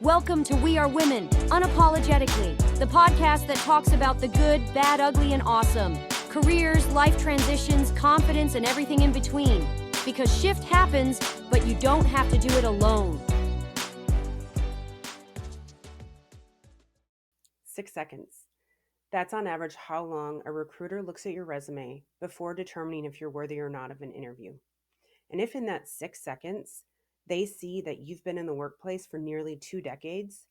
Welcome to We Are Women, Unapologetically, the podcast that talks about the good, bad, ugly, and awesome. Careers, life transitions, confidence, and everything in between. Because shift happens, but you don't have to do it alone. 6 seconds. That's on average how long a recruiter looks at your resume before determining if you're worthy or not of an interview. And if in that 6 seconds, they see that you've been in the workplace for nearly 2 decades,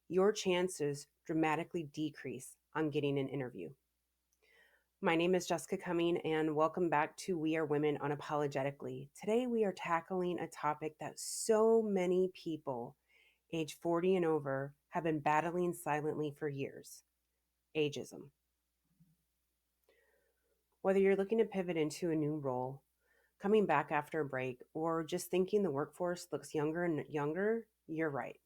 your chances dramatically decrease on getting an interview. My name is Jessica Cumming, and welcome back to We Are Women Unapologetically. Today, we are tackling a topic that so many people age 40 and over have been battling silently for years: ageism. Whether you're looking to pivot into a new role, coming back after a break, or just thinking the workforce looks younger and younger, you're right.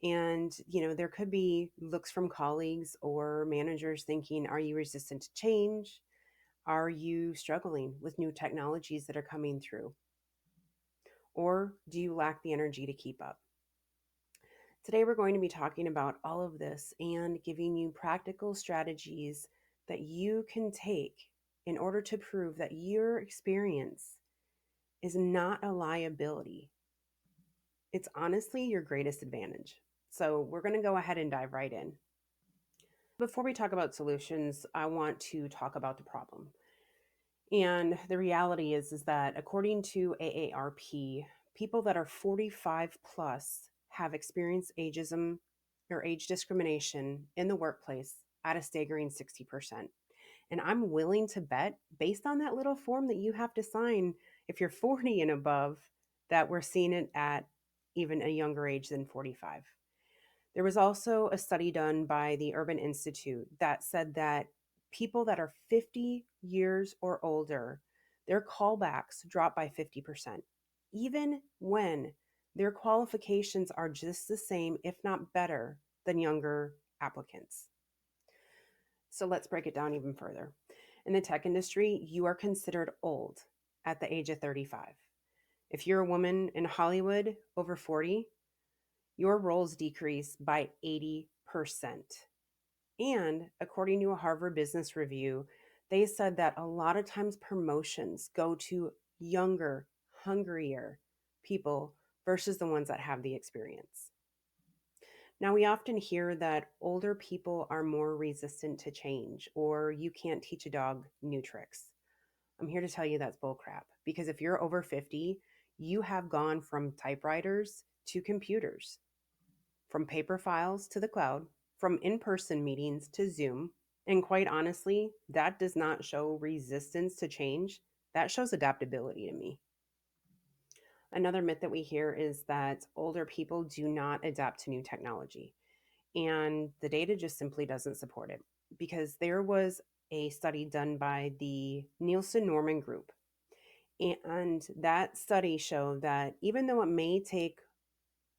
And, there could be looks from colleagues or managers thinking, are you resistant to change? Are you struggling with new technologies that are coming through? Or do you lack the energy to keep up? Today, we're going to be talking about all of this and giving you practical strategies that you can take in order to prove that your experience is not a liability. It's honestly your greatest advantage. So we're going to go ahead and dive right in. Before we talk about solutions, I want to talk about the problem. And the reality is that according to AARP, people that are 45 plus have experienced ageism or age discrimination in the workplace at a staggering 60%. And I'm willing to bet, based on that little form that you have to sign if you're 40 and above, that we're seeing it at even a younger age than 45. There was also a study done by the Urban Institute that said that people that are 50 years or older, their callbacks drop by 50%, even when their qualifications are just the same, if not better, than younger applicants. So let's break it down even further. In the tech industry, you are considered old at the age of 35. If you're a woman in Hollywood over 40, your roles decrease by 80%. And according to a Harvard Business Review, they said that a lot of times promotions go to younger, hungrier people versus the ones that have the experience. Now, we often hear that older people are more resistant to change, or you can't teach a dog new tricks. I'm here to tell you that's bullcrap, because if you're over 50, you have gone from typewriters to computers, from paper files to the cloud, from in-person meetings to Zoom. And quite honestly, that does not show resistance to change. That shows adaptability to me. Another myth that we hear is that older people do not adapt to new technology. And the data just simply doesn't support it, because there was a study done by the Nielsen Norman Group. And that study showed that even though it may take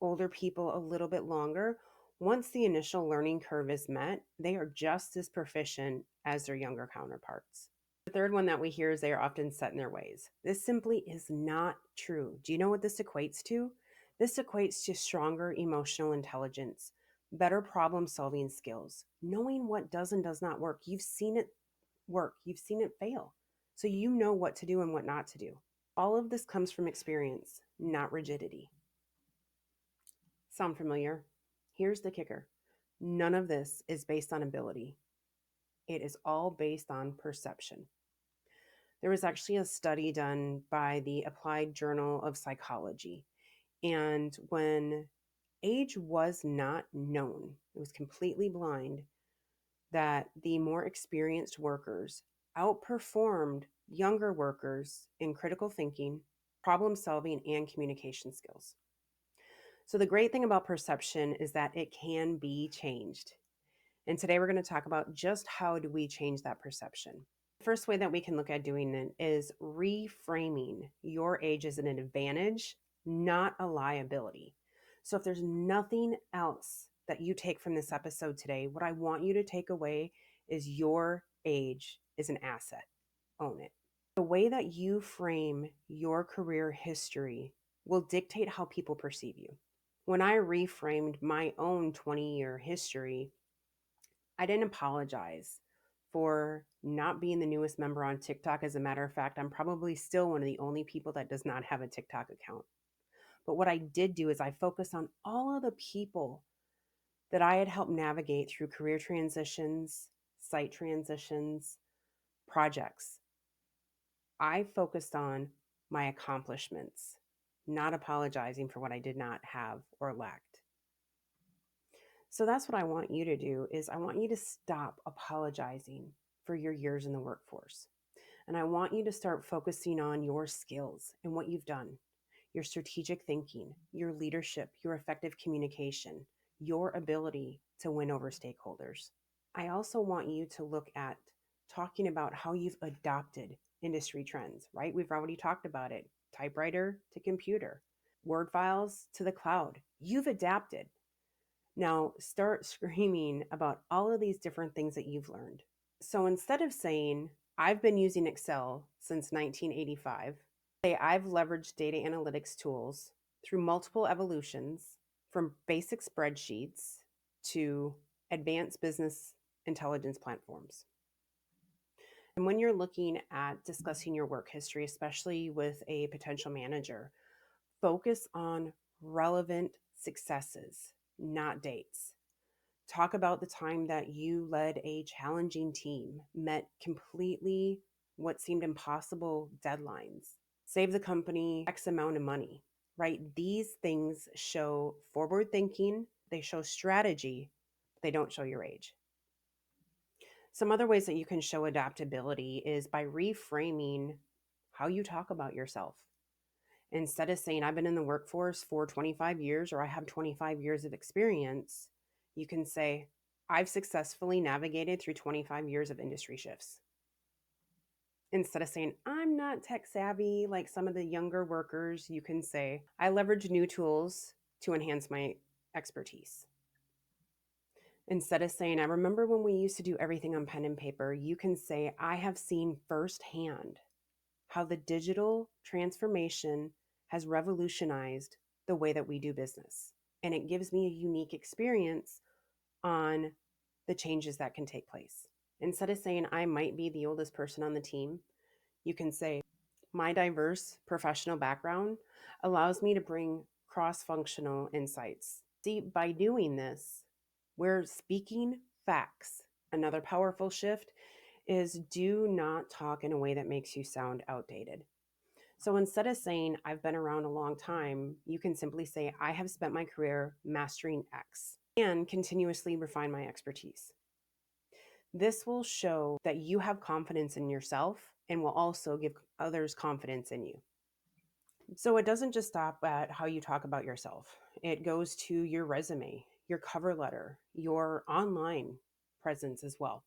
older people a little bit longer, once the initial learning curve is met, they are just as proficient as their younger counterparts. The third one that we hear is they are often set in their ways. This simply is not true. Do you know what this equates to? This equates to stronger emotional intelligence, better problem solving skills, knowing what does and does not work. You've seen it work, you've seen it fail. So you know what to do and what not to do. All of this comes from experience, not rigidity. Sound familiar? Here's the kicker. None of this is based on ability. It is all based on perception. There was actually a study done by the Applied Journal of Psychology. And when age was not known, it was completely blind, that the more experienced workers outperformed younger workers in critical thinking, problem solving, and communication skills. So the great thing about perception is that it can be changed. And today we're going to talk about just how do we change that perception. The first way that we can look at doing it is reframing your age as an advantage, not a liability. So if there's nothing else that you take from this episode today, what I want you to take away is your age is an asset. Own it. The way that you frame your career history will dictate how people perceive you. When I reframed my own 20-year history, I didn't apologize for not being the newest member on TikTok. As a matter of fact, I'm probably still one of the only people that does not have a TikTok account. But what I did do is I focused on all of the people that I had helped navigate through career transitions, site transitions, projects. I focused on my accomplishments, not apologizing for what I did not have or lacked. So that's what I want you to do is I want you to stop apologizing for your years in the workforce. And I want you to start focusing on your skills and what you've done, your strategic thinking, your leadership, your effective communication, your ability to win over stakeholders. I also want you to look at talking about how you've adopted industry trends, right? We've already talked about it. Typewriter to computer, Word files to the cloud. You've adapted. Now start screaming about all of these different things that you've learned. So instead of saying, I've been using Excel since 1985, say I've leveraged data analytics tools through multiple evolutions from basic spreadsheets to advanced business intelligence platforms. And when you're looking at discussing your work history, especially with a potential manager, focus on relevant successes, not dates. Talk about the time that you led a challenging team, met completely what seemed impossible deadlines, save the company X amount of money, right? These things show forward thinking, they show strategy, they don't show your age. Some other ways that you can show adaptability is by reframing how you talk about yourself. Instead of saying, I've been in the workforce for 25 years or I have 25 years of experience, you can say, I've successfully navigated through 25 years of industry shifts. Instead of saying, I'm not tech savvy like some of the younger workers, you can say, I leverage new tools to enhance my expertise. Instead of saying, I remember when we used to do everything on pen and paper, you can say, I have seen firsthand how the digital transformation has revolutionized the way that we do business. And it gives me a unique experience on the changes that can take place. Instead of saying, I might be the oldest person on the team, you can say, my diverse professional background allows me to bring cross functional insights. See, by doing this, we're speaking facts. Another powerful shift is do not talk in a way that makes you sound outdated. So instead of saying, I've been around a long time, you can simply say, I have spent my career mastering X and continuously refine my expertise. This will show that you have confidence in yourself and will also give others confidence in you. So it doesn't just stop at how you talk about yourself, it goes to your resume, your cover letter, your online presence as well.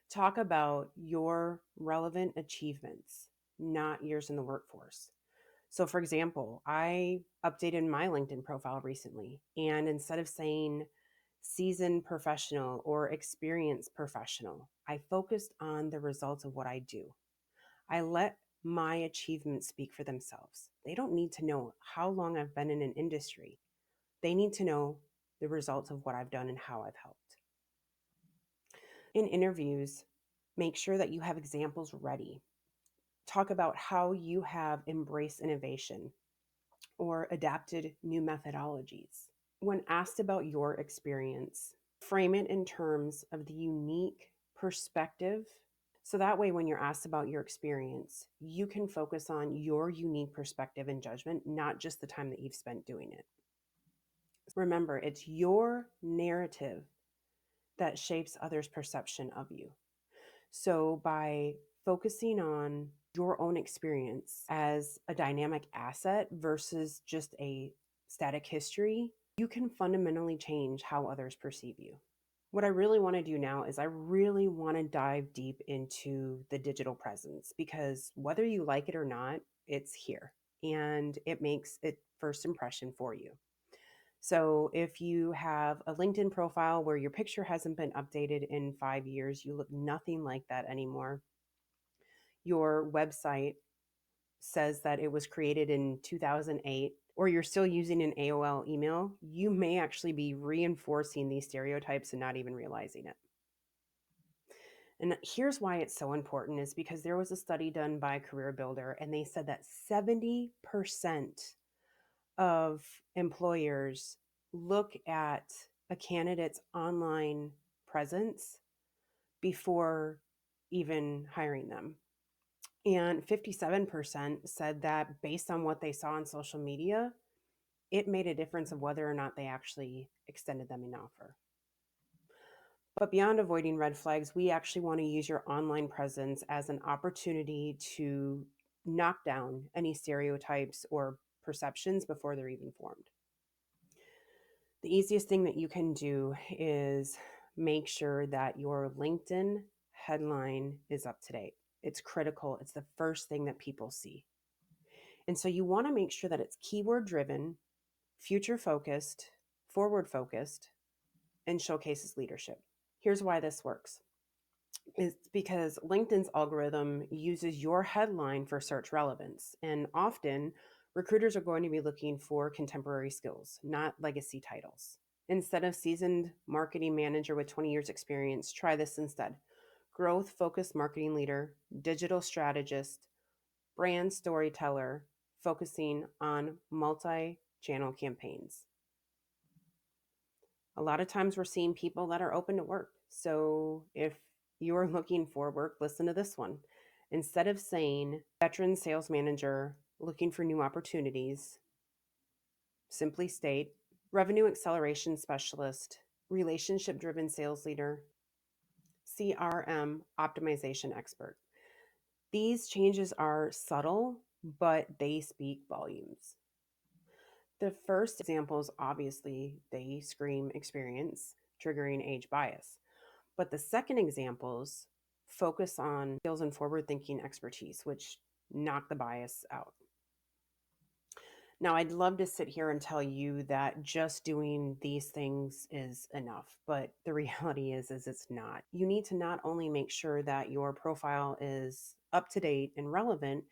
Talk about your relevant achievements, not years in the workforce. So, for example, I updated my LinkedIn profile recently, and instead of saying seasoned professional or experienced professional, I focused on the results of what I do. I let my achievements speak for themselves. They don't need to know how long I've been in an industry, they need to know the results of what I've done and how I've helped. In interviews, make sure that you have examples ready. Talk about how you have embraced innovation or adapted new methodologies. When asked about your experience, frame it in terms of the unique perspective. So that way, when you're asked about your experience, you can focus on your unique perspective and judgment, not just the time that you've spent doing it. Remember, it's your narrative that shapes others' perception of you. So by focusing on your own experience as a dynamic asset versus just a static history, you can fundamentally change how others perceive you. What I really want to do now is I really want to dive deep into the digital presence because whether you like it or not, it's here and it makes it first impression for you. So if you have a LinkedIn profile where your picture hasn't been updated in 5 years, you look nothing like that anymore. Your website says that it was created in 2008 or you're still using an AOL email, you may actually be reinforcing these stereotypes and not even realizing it. And here's why it's so important is because there was a study done by Career Builder, and they said that 70% of employers look at a candidate's online presence before even hiring them. And 57% said that based on what they saw on social media, it made a difference of whether or not they actually extended them an offer. But beyond avoiding red flags, we actually want to use your online presence as an opportunity to knock down any stereotypes or perceptions before they're even formed. The easiest thing that you can do is make sure that your LinkedIn headline is up to date. It's critical. It's the first thing that people see. And so you want to make sure that it's keyword driven, future focused, forward focused, and showcases leadership. Here's why this works. It's because LinkedIn's algorithm uses your headline for search relevance. And often, recruiters are going to be looking for contemporary skills, not legacy titles. Instead of seasoned marketing manager with 20 years experience, try this instead. Growth focused marketing leader, digital strategist, brand storyteller, focusing on multi-channel campaigns. A lot of times we're seeing people that are open to work. So if you're looking for work, listen to this one. Instead of saying veteran sales manager looking for new opportunities, simply state revenue acceleration specialist, relationship driven sales leader, CRM optimization expert. These changes are subtle, but they speak volumes. The first examples, obviously, they scream experience, triggering age bias. But the second examples focus on skills and forward thinking expertise, which knock the bias out. Now, I'd love to sit here and tell you that just doing these things is enough, but the reality is it's not. You need to not only make sure that your profile is up to date and relevant,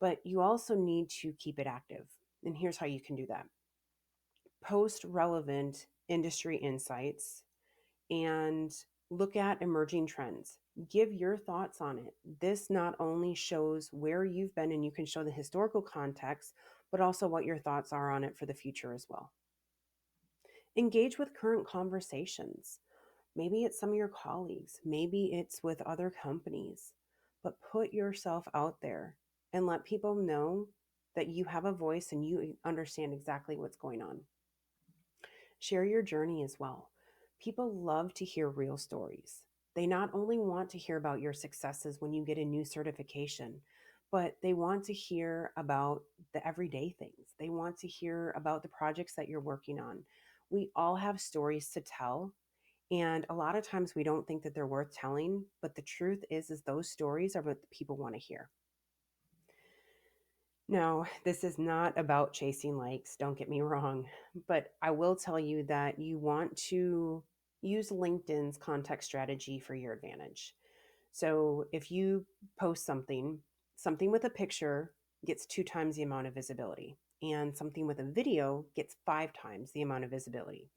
but you also need to keep it active. And here's how you can do that. Post relevant industry insights and look at emerging trends. Give your thoughts on it. This not only shows where you've been and you can show the historical context, but also what your thoughts are on it for the future as well. Engage with current conversations. Maybe it's some of your colleagues, maybe it's with other companies, but put yourself out there and let people know that you have a voice and you understand exactly what's going on. Share your journey as well. People love to hear real stories. They not only want to hear about your successes when you get a new certification, but they want to hear about the everyday things. They want to hear about the projects that you're working on. We all have stories to tell, and a lot of times we don't think that they're worth telling, but the truth is those stories are what the people want to hear. No, this is not about chasing likes, don't get me wrong, but I will tell you that you want to use LinkedIn's context strategy for your advantage. So if you post something with a picture gets 2 times the amount of visibility, and something with a video gets 5 times the amount of visibility.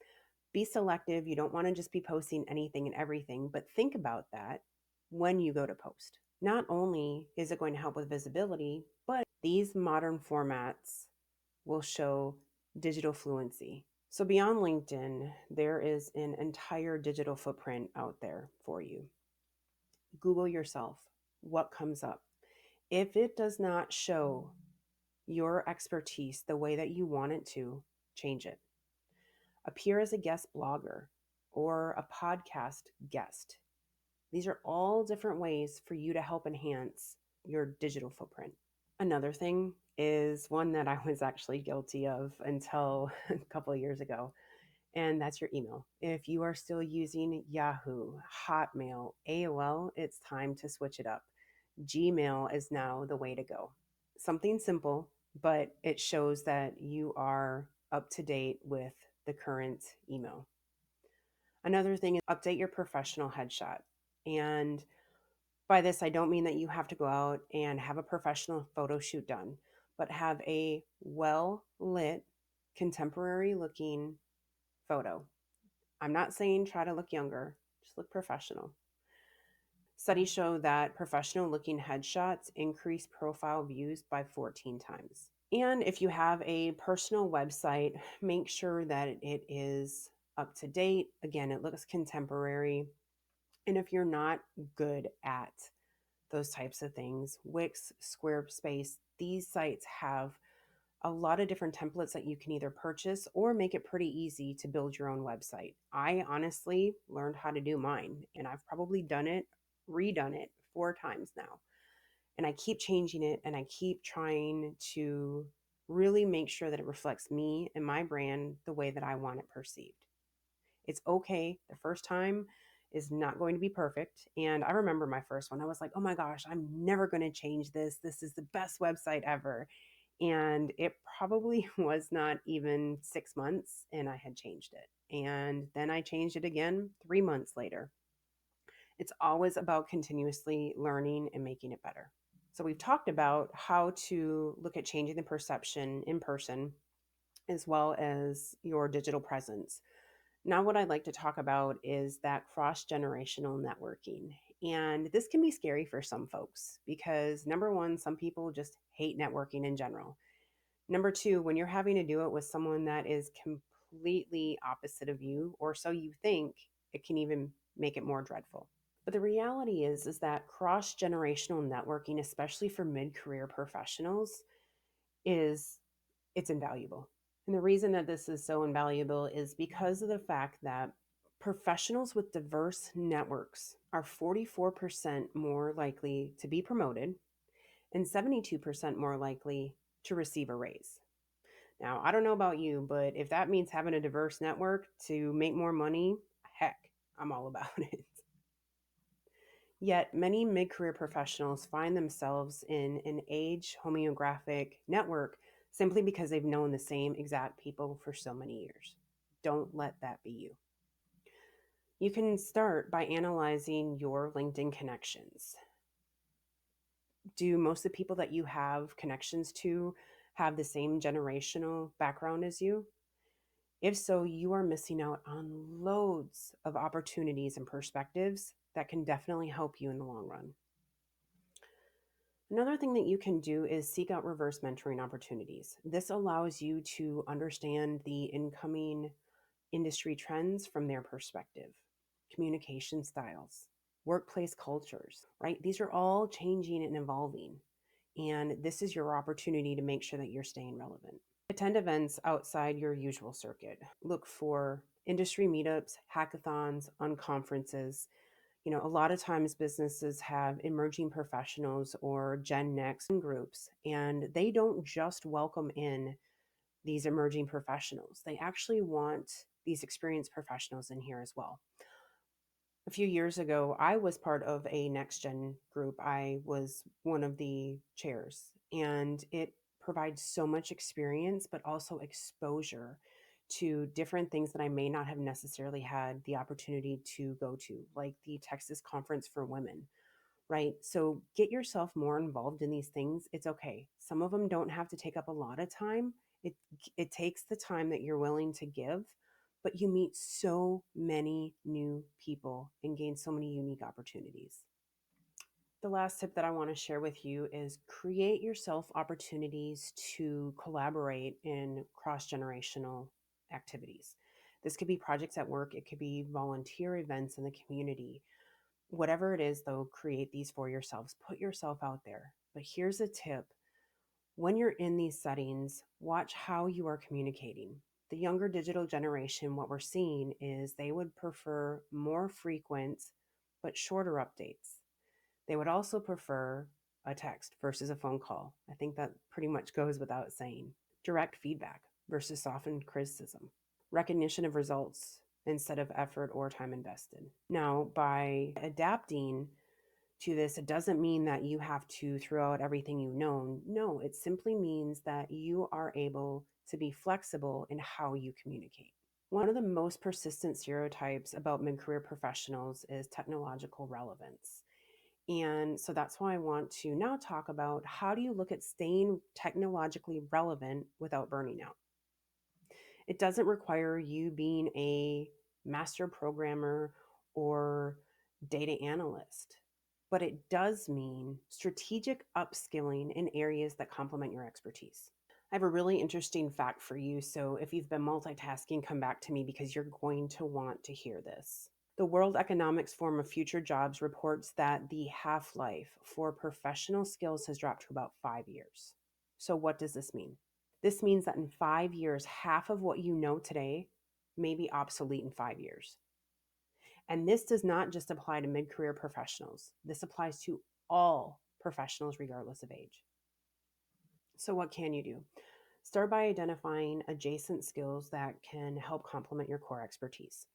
Be selective. You don't want to just be posting anything and everything, but think about that when you go to post. Not only is it going to help with visibility, but these modern formats will show digital fluency. So beyond LinkedIn, there is an entire digital footprint out there for you. Google yourself. What comes up? If it does not show your expertise the way that you want it to, change it. Appear as a guest blogger or a podcast guest. These are all different ways for you to help enhance your digital footprint. Another thing is one that I was actually guilty of until a couple of years ago, and that's your email. If you are still using Yahoo, Hotmail, AOL, it's time to switch it up. Gmail is now the way to go. Something simple, but it shows that you are up to date with the current email. Another thing is update your professional headshot. And by this, I don't mean that you have to go out and have a professional photo shoot done, but have a well lit contemporary looking photo. I'm not saying try to look younger, just look professional. Studies show that professional looking headshots increase profile views by 14 times. And if you have a personal website, make sure that it is up to date. Again, it looks contemporary. And if you're not good at those types of things, Wix, Squarespace, these sites have a lot of different templates that you can either purchase or make it pretty easy to build your own website. I honestly learned how to do mine, and I've probably redone it 4 times now. And I keep changing it and I keep trying to really make sure that it reflects me and my brand the way that I want it perceived. It's okay. The first time is not going to be perfect. And I remember my first one. I was like, oh my gosh, I'm never going to change this. This is the best website ever. And it probably was not even 6 months and I had changed it. And then I changed it again 3 months later. It's always about continuously learning and making it better. So we've talked about how to look at changing the perception in person as well as your digital presence. Now, what I'd like to talk about is that cross generational networking. And this can be scary for some folks because, number one, some people just hate networking in general. Number two, when you're having to do it with someone that is completely opposite of you, or so you think, it can even make it more dreadful. But the reality is that cross generational networking, especially for mid career professionals, is it's invaluable. And the reason that this is so invaluable is because of the fact that professionals with diverse networks are 44% more likely to be promoted and 72% more likely to receive a raise. Now, I don't know about you, but if that means having a diverse network to make more money, heck, I'm all about it. Yet, many mid career professionals find themselves in an age homeographic network simply because they've known the same exact people for so many years. Don't let that be you. You can start by analyzing your LinkedIn connections. Do most of the people that you have connections to have the same generational background as you? If so, you are missing out on loads of opportunities and perspectives that can definitely help you in the long run. Another thing that you can do is seek out reverse mentoring opportunities. This allows you to understand the incoming industry trends from their perspective, communication styles, workplace cultures, right? These are all changing and evolving. And this is your opportunity to make sure that you're staying relevant. Attend events outside your usual circuit. Look for industry meetups, hackathons, on conferences. A lot of times businesses have emerging professionals or Gen Next groups, and they don't just welcome in these emerging professionals. They actually want these experienced professionals in here as well. A few years ago, I was part of a next gen group. I was one of the chairs, and it provides so much experience, but also exposure to different things that I may not have necessarily had the opportunity to go to, like the Texas Conference for Women, right? So get yourself more involved in these things. It's okay. Some of them don't have to take up a lot of time. It it takes the time that you're willing to give, but you meet so many new people and gain so many unique opportunities. The last tip that I want to share with you is create yourself opportunities to collaborate in cross-generational activities. This could be projects at work, it could be volunteer events in the community. Whatever it is, though, create these for yourselves. Put yourself out there. But here's a tip: when you're in these settings, watch how you are communicating. The younger digital generation, what we're seeing is they would prefer more frequent but shorter updates. They would also prefer a text versus a phone call. I think that pretty much goes without saying. Direct feedback versus softened criticism. Recognition of results instead of effort or time invested. Now, by adapting to this, it doesn't mean that you have to throw out everything you've known. No, it simply means that you are able to be flexible in how you communicate. One of the most persistent stereotypes about mid career professionals is technological relevance. And so that's why I want to now talk about how do you look at staying technologically relevant without burning out. It doesn't require you being a master programmer or data analyst, but it does mean strategic upskilling in areas that complement your expertise. I have a really interesting fact for you. So if you've been multitasking, come back to me because you're going to want to hear this. The World Economics Forum of Future Jobs reports that the half life for professional skills has dropped to about 5 years. So, what does this mean? This means that in 5 years, half of what you know today may be obsolete in 5 years. And this does not just apply to mid career professionals, this applies to all professionals, regardless of age. So, what can you do? Start by identifying adjacent skills that can help complement your core expertise.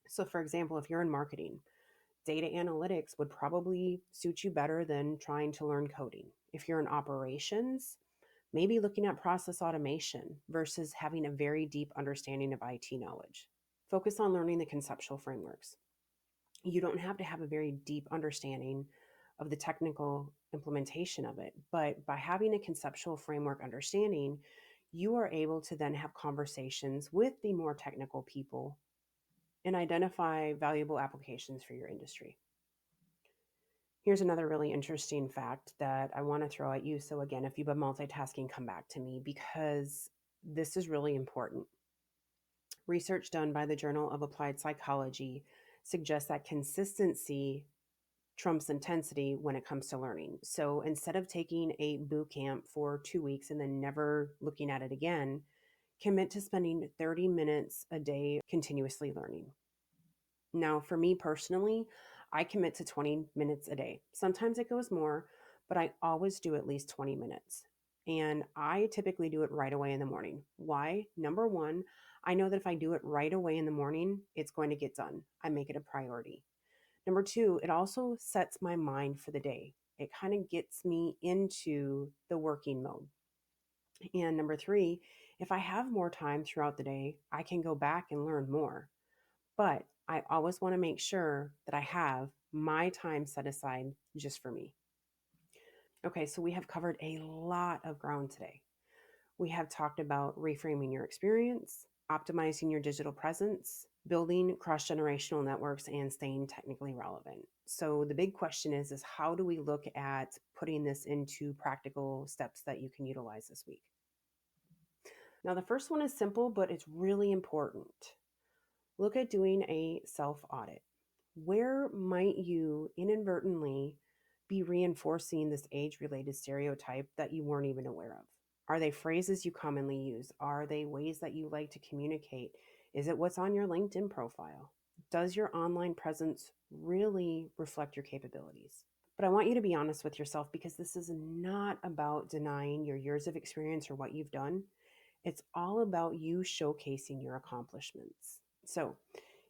So, for example, if you're in marketing, data analytics would probably suit you better than trying to learn coding. If you're in operations, maybe looking at process automation versus having a very deep understanding of IT knowledge. Focus on learning the conceptual frameworks. You don't have to have a very deep understanding of the technical implementation of it, but by having a conceptual framework understanding, you are able to then have conversations with the more technical people and identify valuable applications for your industry. Here's another really interesting fact that I want to throw at you. So, again, if you've been multitasking, come back to me because this is really important. Research done by the Journal of Applied Psychology suggests that consistency trumps intensity when it comes to learning. So, instead of taking a boot camp for 2 weeks and then never looking at it again, commit to spending 30 minutes a day continuously learning. Now, for me personally, I commit to 20 minutes a day. Sometimes it goes more, but I always do at least 20 minutes. And I typically do it right away in the morning. Why? Number one, I know that if I do it right away in the morning, it's going to get done. I make it a priority. Number two, it also sets my mind for the day. It kind of gets me into the working mode. And number three, if I have more time throughout the day, I can go back and learn more. But I always want to make sure that I have my time set aside just for me. Okay, so we have covered a lot of ground today. We have talked about reframing your experience, optimizing your digital presence, building cross generational networks, and staying technically relevant. So the big question is how do we look at putting this into practical steps that you can utilize this week? Now, the first one is simple, but it's really important. Look at doing a self audit. Where might you inadvertently be reinforcing this age related stereotype that you weren't even aware of? Are they phrases you commonly use? Are they ways that you like to communicate? Is it what's on your LinkedIn profile? Does your online presence really reflect your capabilities? But I want you to be honest with yourself because this is not about denying your years of experience or what you've done. It's all about you showcasing your accomplishments. So,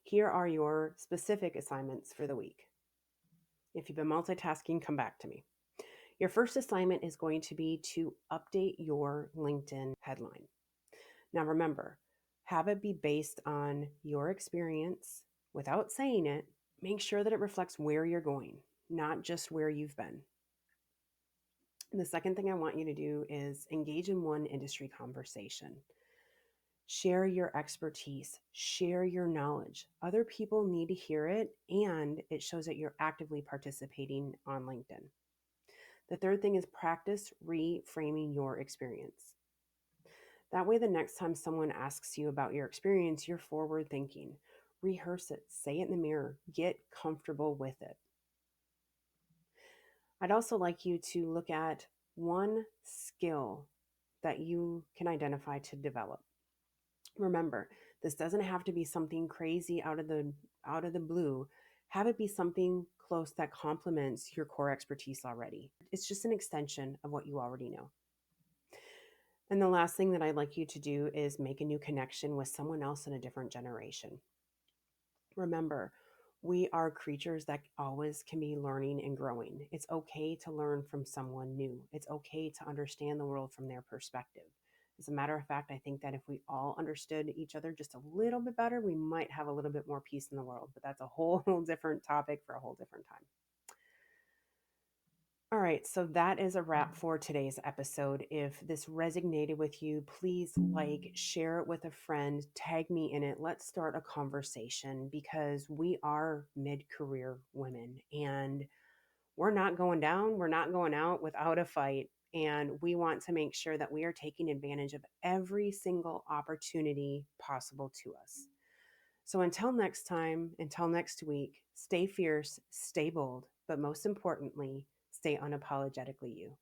here are your specific assignments for the week. If you've been multitasking, come back to me. Your first assignment is going to be to update your LinkedIn headline. Now, remember, have it be based on your experience without saying it. Make sure that it reflects where you're going, not just where you've been. And the second thing I want you to do is engage in one industry conversation. Share your expertise, share your knowledge. Other people need to hear it, and it shows that you're actively participating on LinkedIn. The third thing is practice reframing your experience. That way, the next time someone asks you about your experience, you're forward thinking. Rehearse it, say it in the mirror, get comfortable with it. I'd also like you to look at one skill that you can identify to develop. Remember, this doesn't have to be something crazy out of the blue. Have it be something close that complements your core expertise already. It's just an extension of what you already know. And the last thing that I'd like you to do is make a new connection with someone else in a different generation. Remember, we are creatures that always can be learning and growing. It's okay to learn from someone new. It's okay to understand the world from their perspective. As a matter of fact, I think that if we all understood each other just a little bit better, we might have a little bit more peace in the world. But that's a whole different topic for a whole different time. All right, so that is a wrap for today's episode. If this resonated with you, please like, share it with a friend, tag me in it. Let's start a conversation because we are mid career women and we're not going down, we're not going out without a fight. And we want to make sure that we are taking advantage of every single opportunity possible to us. So until next time, until next week, stay fierce, stay bold, but most importantly, stay unapologetically you.